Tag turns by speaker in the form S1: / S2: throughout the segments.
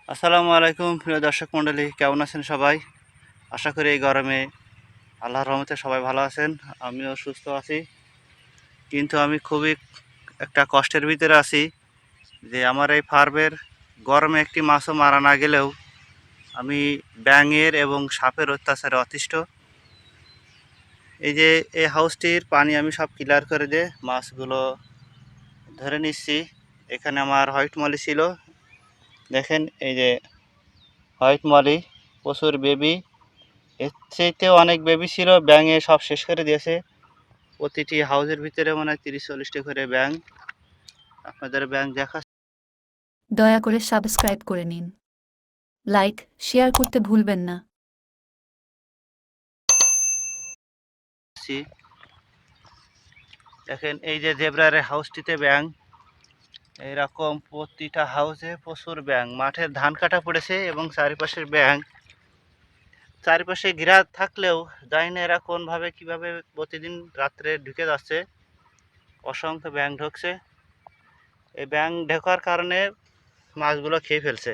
S1: আসসালামু আলাইকুম প্রিয় দর্শক মণ্ডলী, কেমন আছেন সবাই? আশা করি এই গরমে আল্লাহর রহমতে সবাই ভালো আছেন। আমিও সুস্থ আছি, কিন্তু আমি খুবই একটা কষ্টের ভিতরে আছি যে আমার এই ফার্মের গরমে একটি মাছও মারা না গেলেও আমি ব্যাঙের এবং সাপের অত্যাচারে অতিষ্ঠ। এই যে এই হাউসটির পানি আমি সব ক্লিয়ার করে দিয়ে মাছগুলো ধরে নিচ্ছি। এখানে আমার হোয়াইট মলি ছিল, দেখেন এই যে হোয়াইট মলি, প্রচুর বেবি। এর চাইতেও অনেক বেবি ছিল, ব্যাঙে সব শেষ করে দিয়েছে। প্রতিটি হাউসের ভিতরে মনে হয় 30-40টা করে ব্যাঙ। আপনাদের ব্যাঙ দেখাচ্ছি।
S2: দয়া করে সাবস্ক্রাইব করে নিন, লাইক শেয়ার করতে ভুলবেন না।
S1: দেখেন এই যে জেব্রারের হাউসটিতে ব্যাঙ, এইরকম প্রতিটা হাউসে প্রচুর ব্যাঙ। মাঠের ধান কাটা পড়েছে এবং চারিপাশের ব্যাঙ। চারিপাশে ঘেরা থাকলেও জানি না এরা কোনভাবে কীভাবে প্রতিদিন রাত্রে ঢুকে যাচ্ছে। অসংখ্য ব্যাঙ ঢুকছে। এই ব্যাঙ ঢোকার কারণে মাছগুলো খেয়ে ফেলছে।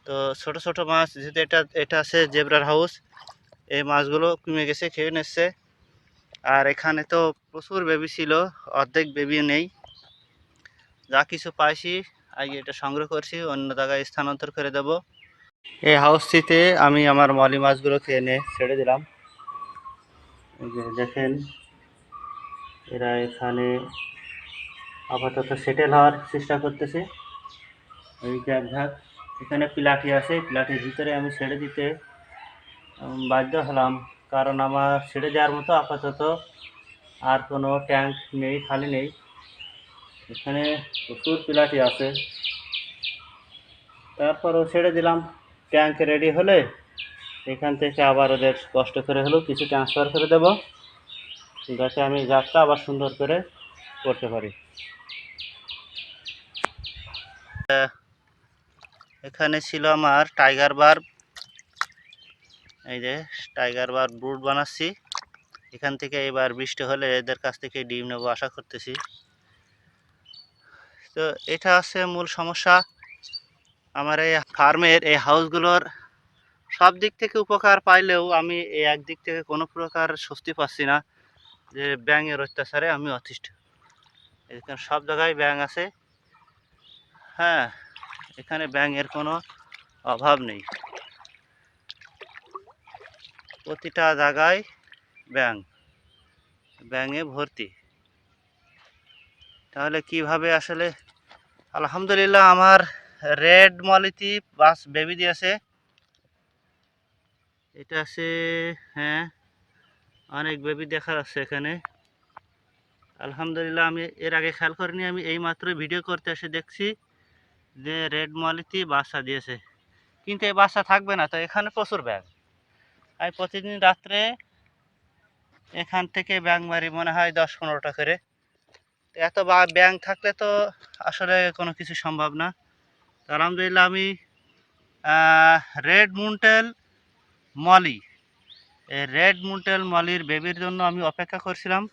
S1: তো ছোট ছোট মাছ, যেহেতু এটা আছে জেব্রার হাউস, এই মাছগুলো কমে গেছে, খেয়ে নিচ্ছে। আর এখানে তো প্রচুর বেবি ছিল, অর্ধেক বেবি নেই। যা কিছু পাইছি আগে এটা সংগ্রহ করছি, অন্য জায়গায় স্থানান্তর করে দেব। এই হাউসটিতে আমি আমার মলি মাছগুলোকে এনে ছেড়ে দিলাম। এই যে দেখেন এরা এখানে আপাতত সেটেল হওয়ার চেষ্টা করতেছে। এই যে এক ঝাঁক এখানে প্লাটি আছে, প্লাটির ভিতরে আমি ছেড়ে দিতে বাধ্য হলাম, কারণ আমার ছেড়ে দেওয়ার মতো আপাতত আর কোনো ট্যাঙ্ক নেই, খালি নেই। এখানে প্রচুর প্লাটি আছে, তারপরও ছেড়ে দিলাম। ট্যাঙ্ক রেডি হলে এখান থেকে আবার ওদের কষ্ট করে হলেও কিছু ট্রান্সফার করে দেব, যাতে আমি যাত্রা আবার সুন্দর করে করতে পারি। এখানে ছিল আমার টাইগার বার, এই যে টাইগার বার ব্রুড বানাচ্ছি। এখান থেকে এবার বৃষ্টি হলে এদের কাছ থেকে ডিম নেবো আশা করতেছি। তো এটা আছে মূল সমস্যা আমার এই ফার্মের। এই হাউসগুলোর সব দিক থেকে উপকার পাইলেও আমি এই একদিক থেকে কোনো প্রকার স্বস্তি পাচ্ছি না, যে ব্যাঙের অত্যাচারে আমি অতিষ্ঠ। এখানে সব জায়গায় ব্যাঙ আছে, হ্যাঁ, এখানে ব্যাঙের কোনো অভাব নেই, প্রতিটা জায়গায় ব্যাঙ, ব্যাঙে ভর্তি। তাহলে কিভাবে আসলে? আলহামদুলিল্লাহ আমার রেড মলিটি বাস বেবি দিয়েছে। এটা আছে, হ্যাঁ, অনেক বেবি দেখা যাচ্ছে এখানে। আলহামদুলিল্লাহ আমি এর আগে খেয়াল করিনি, আমি এই মাত্র ভিডিও করতে এসে দেখছি যে রেড মলিটি বাচ্চা দিয়েছে। কিন্তু এই বাচ্চা থাকবে না, তো এখানে প্রচুর ব্যাঙ। আমি প্রতিদিন রাত্রে এখান থেকে ব্যাঙ মারি মনে হয় 10-15টা করে। এত ব্যাঙ থাকলে তো আসলে কোনো কিছু সম্ভব না। আলহামদুলিল্লাহ আমি রেড মুন্টেল মলি, এই রেড মুন্টেল মলির বেবির জন্য আমি অপেক্ষা করছিলাম,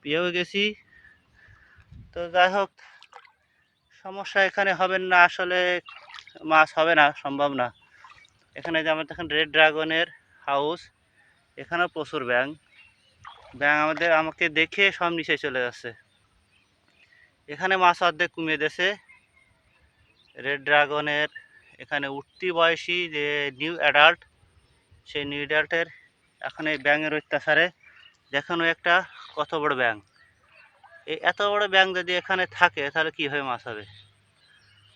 S1: পেয়েও গেছি। তো যাই হোক, সমস্যা এখানে হবে না, আসলে মাছ হবে না, সম্ভব না। এখানে যেমন দেখেন রেড ড্রাগনের হাউস, এখানেও প্রচুর ব্যাঙ। ব্যাঙ আমাকে দেখে সব নিচে চলে যাচ্ছে। এখানে মাছ অর্ধেক কমিয়ে দিয়েছে রেড ড্রাগনের। এখানে উঠতি বয়সী যে নিউ অ্যাডাল্ট, সেই নিউ অ্যাডাল্টের এখন এই ব্যাঙের অত্যাচারে দেখেন ওই একটা কত বড় ব্যাঙ। এই এত বড় ব্যাঙ যদি এখানে থাকে তাহলে কীভাবে মাছ হবে?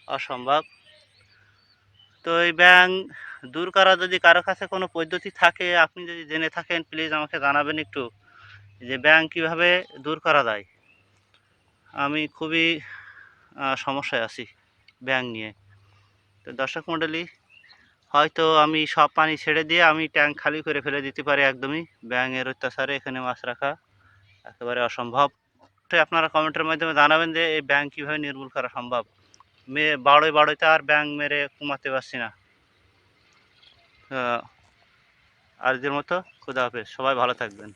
S1: অসম্ভব। তো এই ব্যাঙ দূর করা যদি কারো কাছে কোনো পদ্ধতি থাকে, আপনি যদি জেনে থাকেন প্লিজ আমাকে জানাবেন একটু, যে ব্যাঙ কীভাবে দূর করা যায়। আমি খুবই সমস্যায় আছি ব্যাঙ নিয়ে। তো দর্শক মণ্ডলী, হয়তো আমি সব পানি ছেড়ে দিয়ে আমি ট্যাঙ্ক খালি করে ফেলে দিতে পারি একদমই। ব্যাঙের অত্যাচারে এখানে মাছ রাখা একেবারে অসম্ভব। আপনারা কমেন্টের মাধ্যমে জানাবেন যে এই ব্যাঙ কীভাবে নির্মূল করা সম্ভব। বাড়োইতে আর ব্যাঙ মেরে কমাতে পারছি না। আজকের মতো খুদা হাফেজ, সবাই ভালো থাকবেন।